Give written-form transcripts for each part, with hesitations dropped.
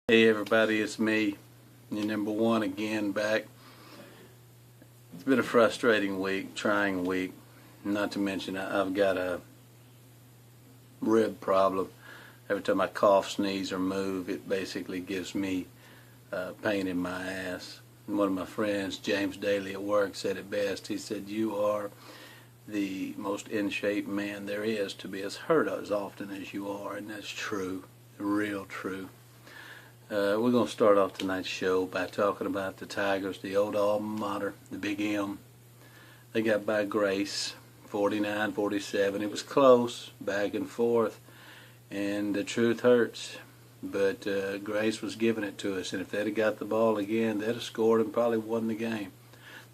Hey everybody, it's me, your number one again, back. It's been a frustrating week, trying week. Not to mention I've got a rib problem. Every time I cough, sneeze, or move, it basically gives me pain in my ass. And one of my friends, James Daly at work, said it best. He said, "You are the most in shape man there is to be as hurt as often as you are," and that's true, real true. We're going to start off tonight's show by talking about the Tigers, the old alma mater, the Big M. They got by Grace, 49-47. It was close, back and forth, and the truth hurts. But Grace was giving it to us, and if they'd have got the ball again, they'd have scored and probably won the game.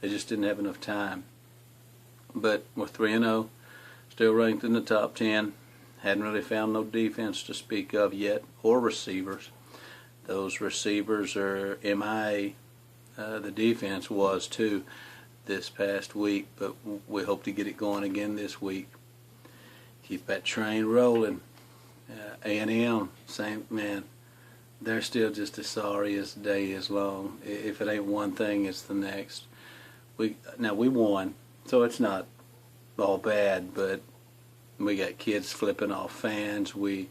They just didn't have enough time. But we're 3-0, still ranked in the top 10. Hadn't really found no defense to speak of yet, or receivers. Those receivers are MIA. The defense was too this past week, but we hope to get it going again this week. Keep that train rolling. A&M, same man. They're still just as sorry as the day is long. If it ain't one thing, it's the next. We won, so it's not all bad, but we got kids flipping off fans. We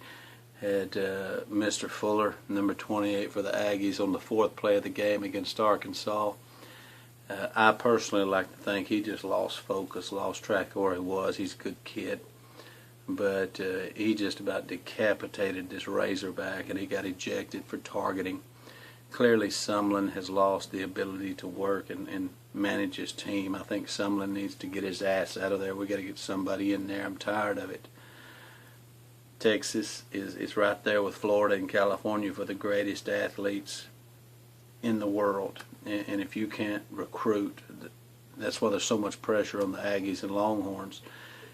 had Mr. Fuller, number 28 for the Aggies, on the fourth play of the game against Arkansas. I personally like to think he just lost focus, lost track of where he was. He's a good kid. But he just about decapitated this Razorback, and he got ejected for targeting. Clearly Sumlin has lost the ability to work and manage his team. I think Sumlin needs to get his ass out of there. We got to get somebody in there. I'm tired of it. Texas is right there with Florida and California for the greatest athletes in the world. And if you can't recruit, that's why there's so much pressure on the Aggies and Longhorns.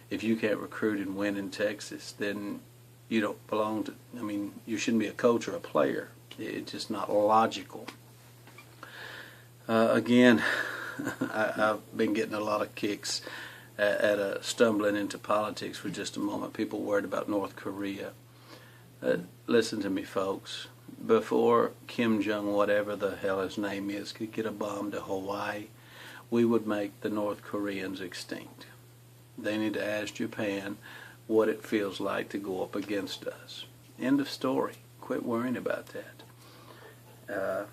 If you can't recruit and win in Texas, then you don't belong to, you shouldn't be a coach or a player. It's just not logical. Again, I've been getting a lot of kicks at stumbling into politics for just a moment. People worried about North Korea. Listen to me, folks. Before Kim Jong, whatever the hell his name is, could get a bomb to Hawaii, we would make the North Koreans extinct. They need to ask Japan what it feels like to go up against us. End of story. Quit worrying about that.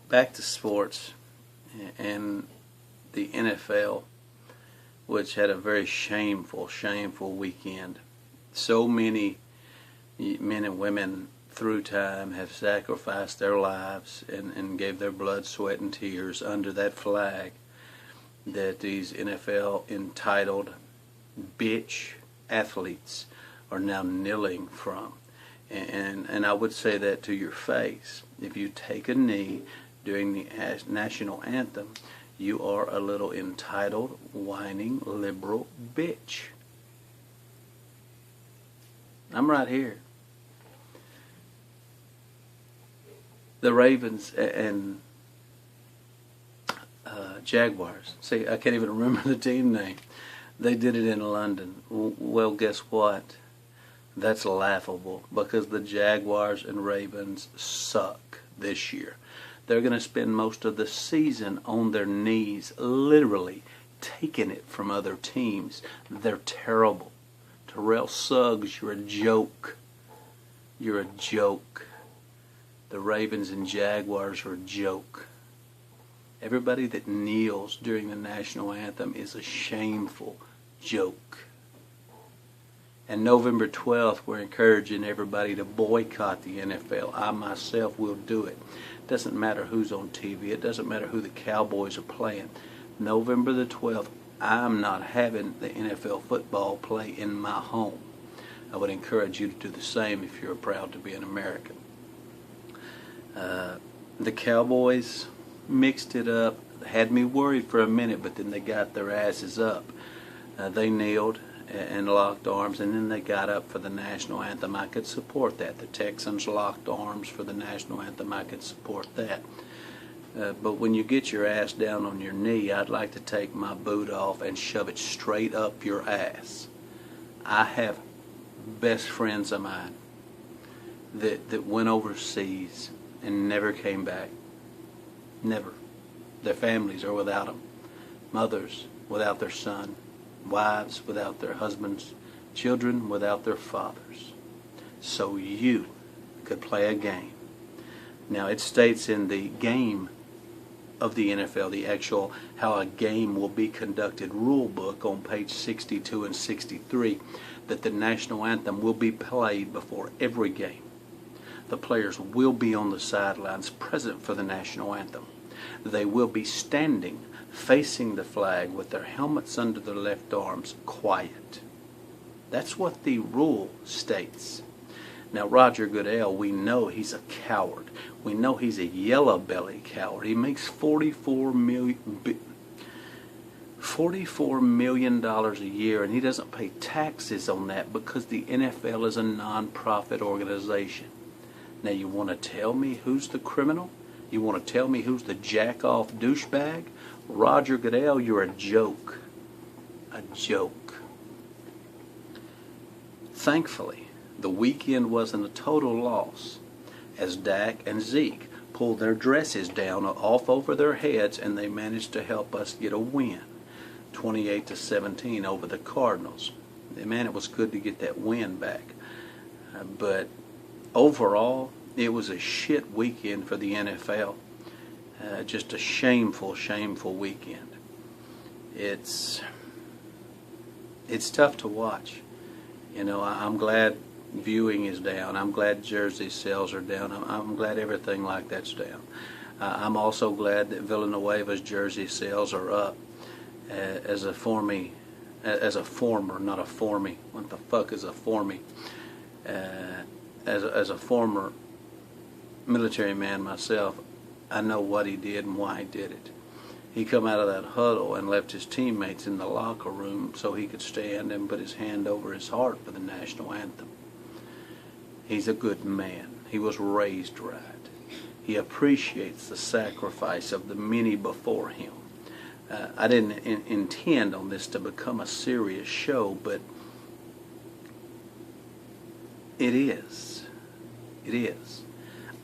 Back to sports and the NFL, which had a very shameful weekend. So many men and women through time have sacrificed their lives and gave their blood, sweat, and tears under that flag that these NFL entitled bitch athletes are now kneeling from. And I would say that to your face. If you take a knee during the national anthem, you are a little entitled, whining, liberal bitch. I'm right here. The Ravens and Jaguars. See, I can't even remember the team name. They did it in London. Well, guess what? That's laughable, because the Jaguars and Ravens suck this year. They're going to spend most of the season on their knees, literally taking it from other teams. They're terrible. Terrell Suggs, you're a joke. You're a joke. The Ravens and Jaguars are a joke. Everybody that kneels during the national anthem is a shameful joke. And November 12th, we're encouraging everybody to boycott the NFL. I myself will do it. It doesn't matter who's on TV. It doesn't matter who the Cowboys are playing. November the 12th, I'm not having the NFL football play in my home. I would encourage you to do the same if you're proud to be an American. The Cowboys mixed it up, had me worried for a minute, but then they got their asses up. They kneeled and locked arms, and then they got up for the national anthem. I could support that. The Texans locked arms for the national anthem. I could support that. But when you get your ass down on your knee, I'd like to take my boot off and shove it straight up your ass. I have best friends of mine that went overseas and never came back. Never. Their families are without them. Mothers without their son. Wives without their husbands. Children without their fathers. So you could play a game. Now it states in the game of the NFL, the actual how a game will be conducted rule book on page 62 and 63, that the national anthem will be played before every game. The players will be on the sidelines present for the national anthem. They will be standing facing the flag with their helmets under their left arms, quiet. That's what the rule states. Now, Roger Goodell, we know he's a coward. We know he's a yellow-belly coward. He makes $44 million a year, and he doesn't pay taxes on that because the NFL is a non-profit organization. Now, you want to tell me who's the criminal? You want to tell me who's the jack-off douchebag? Roger Goodell, you're a joke. A joke. Thankfully, the weekend wasn't a total loss, as Dak and Zeke pulled their dresses down off over their heads, and they managed to help us get a win, 28-17 over the Cardinals. Man, it was good to get that win back. But overall, it was a shit weekend for the NFL. Just a shameful, shameful weekend. It's tough to watch. You know, I'm glad viewing is down. I'm glad jersey sales are down. I'm glad everything like that's down. I'm also glad that Villanueva's jersey sales are up. As a former, not a formie. What the fuck is a formie? As a former military man myself, I know what he did and why he did it. He come out of that huddle and left his teammates in the locker room so he could stand and put his hand over his heart for the national anthem. He's a good man. He was raised right. He appreciates the sacrifice of the many before him. I didn't intend on this to become a serious show, but it is. It is.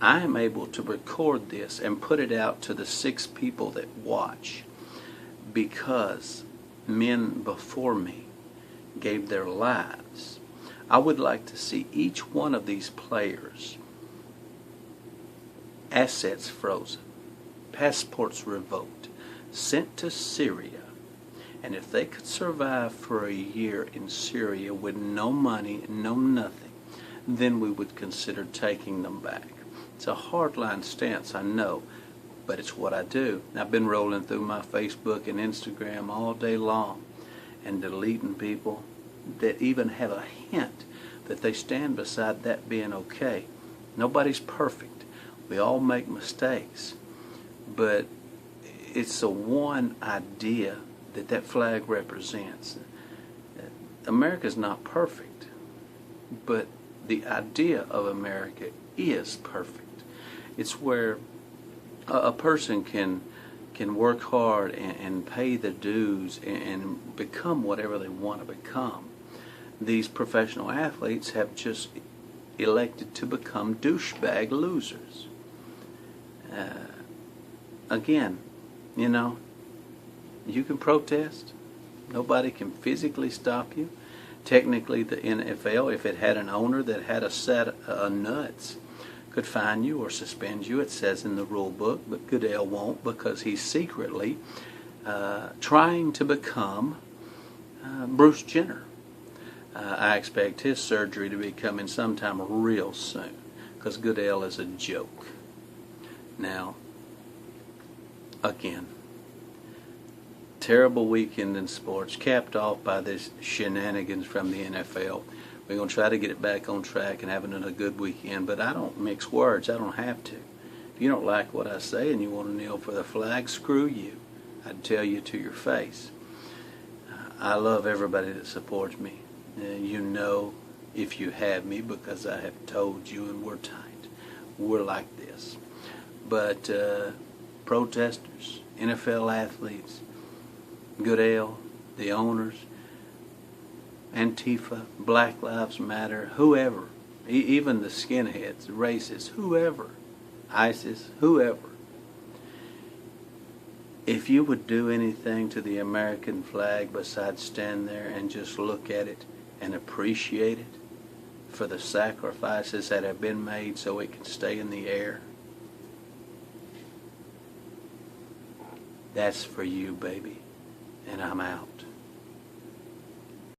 I am able to record this and put it out to the 6 people that watch because men before me gave their lives. I would like to see each one of these players' assets frozen, passports revoked, sent to Syria, and if they could survive for a year in Syria with no money, no nothing, then we would consider taking them back. It's a hardline stance, I know, but it's what I do. I've been rolling through my Facebook and Instagram all day long and deleting people that even have a hint that they stand beside that being okay. Nobody's perfect. We all make mistakes. But it's the one idea that flag represents. America's not perfect, but the idea of America is perfect. It's where a person can work hard and pay the dues and become whatever they want to become. These professional athletes have just elected to become douchebag losers. Again, you know, you can protest. Nobody can physically stop you. Technically, the NFL, if it had an owner that had a set of nuts, could fine you or suspend you. It says in the rule book, but Goodell won't because he's secretly trying to become Bruce Jenner. I expect his surgery to be coming sometime real soon because Goodell is a joke. Now, again, terrible weekend in sports, capped off by this shenanigans from the NFL. We're going to try to get it back on track and having a good weekend, but I don't mix words. I don't have to. If you don't like what I say and you want to kneel for the flag, screw you. I'd tell you to your face. I love everybody that supports me. You know if you have me because I have told you, and we're tight. We're like this. But protesters, NFL athletes, Goodell, the owners, Antifa, Black Lives Matter, whoever, even the skinheads, the racists, whoever, ISIS, whoever, if you would do anything to the American flag besides stand there and just look at it and appreciate it for the sacrifices that have been made so it can stay in the air, that's for you, baby. And I'm out.